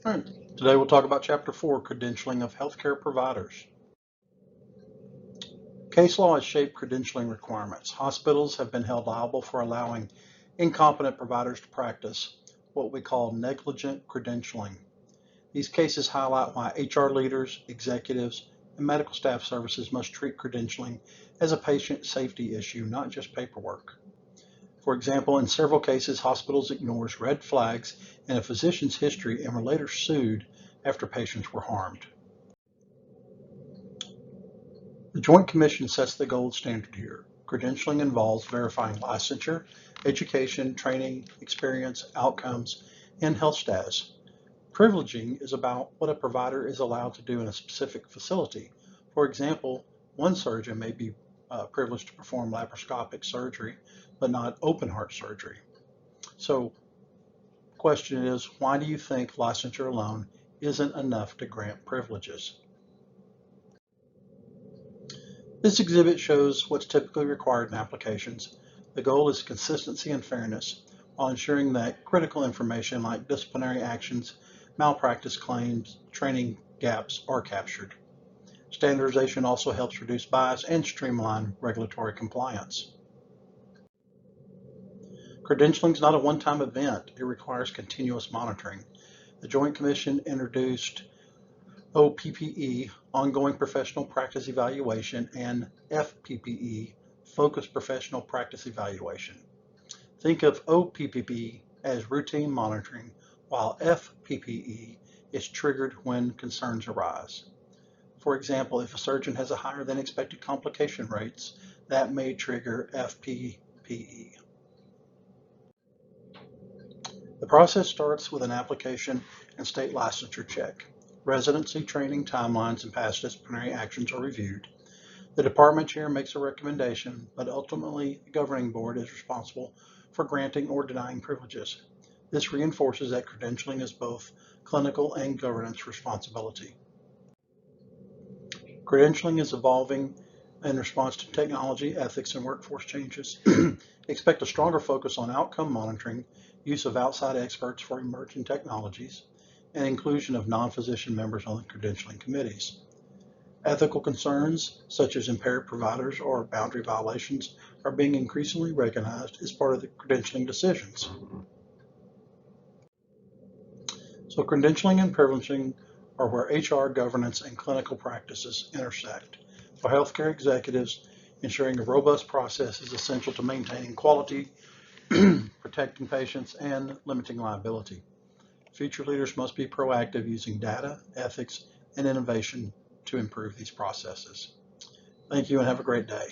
All right. Today we'll talk about Chapter 4, Credentialing of Healthcare Providers. Case law has shaped credentialing requirements. Hospitals have been held liable for allowing incompetent providers to practice what we call negligent credentialing. These cases highlight why HR leaders, executives, and medical staff services must treat credentialing as a patient safety issue, not just paperwork. For example, in several cases, hospitals ignores red flags in a physician's history and were later sued after patients were harmed. The Joint Commission sets the gold standard here. Credentialing involves verifying licensure, education, training, experience, outcomes, and health status. Privileging is about what a provider is allowed to do in a specific facility. For example, one surgeon may be privileged to perform laparoscopic surgery, but not open heart surgery. So the question is, why do you think licensure alone isn't enough to grant privileges? This exhibit shows what's typically required in applications. The goal is consistency and fairness, while ensuring that critical information like disciplinary actions, malpractice claims, training gaps are captured. Standardization also helps reduce bias and streamline regulatory compliance. Credentialing is not a one-time event. It requires continuous monitoring. The Joint Commission introduced OPPE, Ongoing Professional Practice Evaluation, and FPPE, Focused Professional Practice Evaluation. Think of OPPE as routine monitoring, while FPPE is triggered when concerns arise. For example, if a surgeon has a higher than expected complication rates, that may trigger FPPE. The process starts with an application and state licensure check. Residency, training, timelines, and past disciplinary actions are reviewed. The department chair makes a recommendation, but ultimately the governing board is responsible for granting or denying privileges. This reinforces that credentialing is both clinical and governance responsibility. Credentialing is evolving in response to technology, ethics, and workforce changes. Expect a stronger focus on outcome monitoring, use of outside experts for emerging technologies, and inclusion of non-physician members on the credentialing committees. Ethical concerns, such as impaired providers or boundary violations, are being increasingly recognized as part of the credentialing decisions. So credentialing and privileging are where HR, governance, and clinical practices intersect. For healthcare executives, ensuring a robust process is essential to maintaining quality, protecting patients, and limiting liability. Future leaders must be proactive using data, ethics, and innovation to improve these processes. Thank you and have a great day.